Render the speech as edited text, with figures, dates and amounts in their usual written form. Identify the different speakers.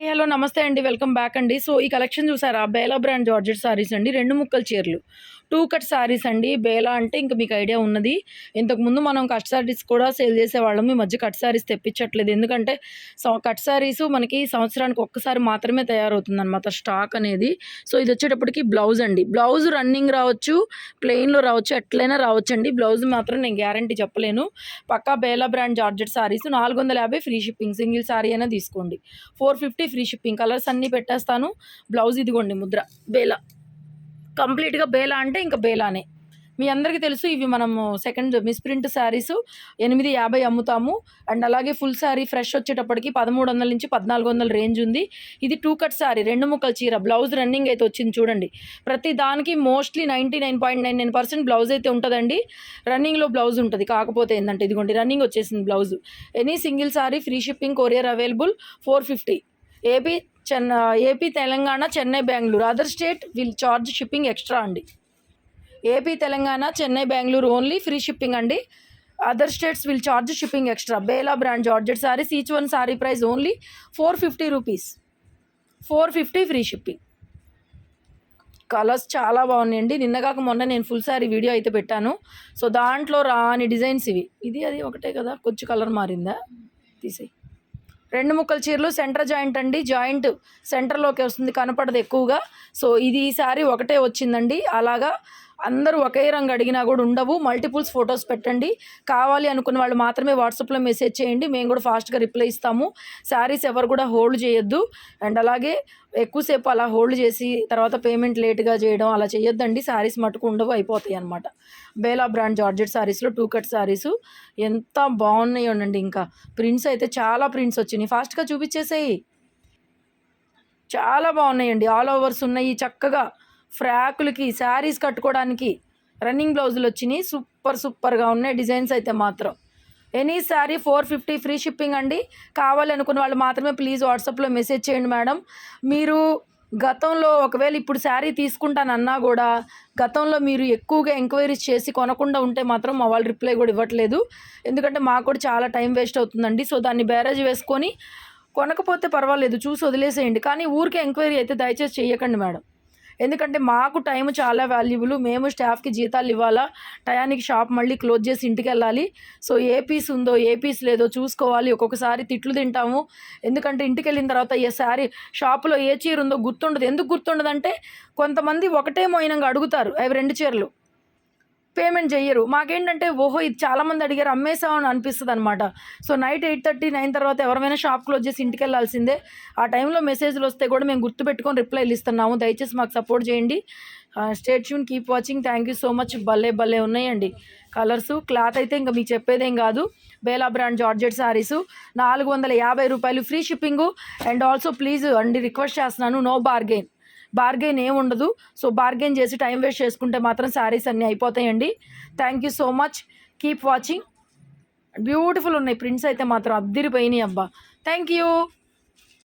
Speaker 1: Hello నమస్తే అండి, welcome back అండి. సో ఈ కలెక్షన్ చూసారా, బేలా బ్రాండ్ జార్జెట్ సారీస్ అండి. 2 ముక్కల చీరలు, 2 కట్ సారీస్ అండి. బేలా అంటే ఇంకా మీకు ఐడియా ఉన్నది. ఇంతకుముందు మనం కట్ సారీస్ కూడా సేల్ చేసేవాళ్ళం. ఈ మధ్య కట్ సారీస్ తెప్పించట్లేదు, ఎందుకంటే కట్ సారీస్ మనకి సంవత్సరానికి ఒక్కసారి మాత్రమే తయారవుతుంది అనమాట స్టాక్ అనేది. సో ఇది వచ్చేటప్పటికి బ్లౌజ్ అండి. బ్లౌజ్ రన్నింగ్ రావచ్చు, ప్లెయిన్లో రావచ్చు, ఎట్లయినా రావచ్చు అండి. బ్లౌజ్ మాత్రం నేను గ్యారంటీ చెప్పలేను. పక్కా Bela brand georgette saris 450 free shipping. Single sari అయినా తీసుకోండి. 450 ఫ్రీ షిప్పింగ్. కలర్స్ అన్నీ పెట్టేస్తాను. బ్లౌజ్ ఇదిగోండి ముద్ర బేలా, కంప్లీట్గా బేలా అంటే ఇంకా బేలానే. మీ అందరికీ తెలుసు ఇవి మనము సెకండ్ మిస్ప్రింట్ శారీస్ 850 అమ్ముతాము. అండ్ అలాగే ఫుల్ శారీ ఫ్రెష్ వచ్చేటప్పటికి 1300 నుంచి 1400 రేంజ్ ఉంది. ఇది 2 కట్ శారీ, 2 ముక్కల చీర. బ్లౌజ్ రన్నింగ్ అయితే వచ్చింది చూడండి. ప్రతి దానికి మోస్ట్లీ 99.99% బ్లౌజ్ అయితే ఉంటుందండి. రన్నింగ్లో బ్లౌజ్ ఉంటుంది. కాకపోతే ఏంటంటే ఇదిగోండి రన్నింగ్ వచ్చేసింది blouse. Any single sari free shipping, courier available. 450. AP Telangana, Chennai, Bengaluru. Other state will charge shipping extra అండి. AP Telangana, Chennai, Bengaluru only free shipping అండి. Other states will charge shipping extra. Bela brand georgette saris, each one sari price only 450 rupees. 450 free shipping. Colours చాలా బాగున్నాయండి. నిన్నగాక మొన్న నేను full sari video అయితే పెట్టాను. So దాంట్లో రాని డిజైన్స్ ఇవి. ఇది అది ఒకటే కదా, కొంచెం కలర్ మారిందా, తీసేయి. 2 ముక్కల చీరలు, సెంటర్ జాయింట్ అండి. జాయింట్ సెంటర్లోకి వస్తుంది, కనపడదు ఎక్కువగా. సో ఇది ఈ శారీ ఒకటే వచ్చిందండి. అలాగా అందరూ ఒకే రంగు అడిగినా కూడా ఉండవు. మల్టిపుల్స్ ఫొటోస్ పెట్టండి. కావాలి అనుకున్న వాళ్ళు మాత్రమే వాట్సాప్లో మెసేజ్ చేయండి, మేము కూడా ఫాస్ట్గా రిప్లై ఇస్తాము. శారీస్ ఎవరు కూడా హోల్డ్ చేయొద్దు. అండ్ అలాగే ఎక్కువసేపు అలా హోల్డ్ చేసి తర్వాత పేమెంట్ లేట్గా చేయడం అలా చేయొద్దండి. శారీస్ మటుకు ఉండవు, అయిపోతాయి అనమాట. బేలా బ్రాండ్ జార్జెట్ శారీస్లో 2 కట్ శారీస్ ఎంత బాగున్నాయోనండి. ఇంకా ప్రింట్స్ అయితే చాలా ప్రింట్స్ వచ్చినాయి. ఫాస్ట్గా చూపించేసేయి. చాలా బాగున్నాయండి. ఆల్ ఓవర్స్ ఉన్నాయి. చక్కగా ఫ్రాకులకి, శారీస్ కట్టుకోవడానికి రన్నింగ్ బ్లౌజులు వచ్చినాయి. సూపర్గా ఉన్నాయి డిజైన్స్ అయితే మాత్రం. ఎనీ శారీ 450 ఫ్రీ షిప్పింగ్ అండి. కావాలి అనుకున్న వాళ్ళు మాత్రమే ప్లీజ్ వాట్సాప్లో మెసేజ్ చేయండి మేడం. మీరు గతంలో ఒకవేళ ఇప్పుడు శారీ తీసుకుంటానన్నా కూడా గతంలో మీరు ఎక్కువగా ఎంక్వైరీస్ చేసి కొనకుండా ఉంటే మాత్రం మా వాళ్ళు రిప్లై కూడా ఇవ్వట్లేదు. ఎందుకంటే మాకు కూడా చాలా టైం వేస్ట్ అవుతుందండి. సో దాన్ని బేరేజ్ వేసుకొని కొనకపోతే పర్వాలేదు, చూసి వదిలేసేయండి. కానీ ఊరికే ఎంక్వైరీ అయితే దయచేసి చేయకండి మేడం. ఎందుకంటే మాకు టైం చాలా వాల్యుబుల్. మేము స్టాఫ్కి జీతాలు ఇవ్వాలా, టయానికి షాప్ మళ్ళీ క్లోజ్ చేసి ఇంటికి వెళ్ళాలి. సో ఏ పీస్ ఉందో ఏ పీస్ లేదో చూసుకోవాలి. ఒక్కొక్కసారి తిట్లు తింటాము. ఎందుకంటే ఇంటికి వెళ్ళిన తర్వాత ఏ శారీ షాపులో ఏ చీర ఉందో గుర్తుండదు. ఎందుకు గుర్తుండదంటే కొంతమంది ఒకటే మోయినంగా అడుగుతారు, అవి 2 చీరలు పేమెంట్ చెయ్యరు. మాకేంటంటే ఓహో ఇది చాలామంది అడిగారు అమ్మేసామని అనిపిస్తుంది అనమాట. సో నైట్ 8:30, 9 తర్వాత ఎవరైనా షాప్ క్లోజ్ చేసి ఇంటికి వెళ్ళాల్సిందే. ఆ టైంలో మెసేజ్లు వస్తే కూడా మేము గుర్తుపెట్టుకొని రిప్లైలు ఇస్తున్నాము. దయచేసి మాకు సపోర్ట్ చేయండి. Stay tune, keep watching. Thank you so much. భలే ఉన్నాయండి కలర్స్. క్లాత్ అయితే ఇంకా మీకు చెప్పేదేం కాదు. బేలా బ్రాండ్ జార్జెట్ శారీస్ 450 రూపాయలు free shipping. And also please అండి రిక్వెస్ట్ చేస్తున్నాను, నో బార్గెన్ ఏమి ఉండదు. సో బార్గెన్ చేసి టైం వేస్ట్ చేసుకుంటే మాత్రం శారీస్ అన్నీ అయిపోతాయండి. Thank you so much. Keep watching. Beautiful ఉన్నాయి ప్రింట్స్ అయితే మాత్రం అద్దిరిపోయినాయి అబ్బా. Thank you.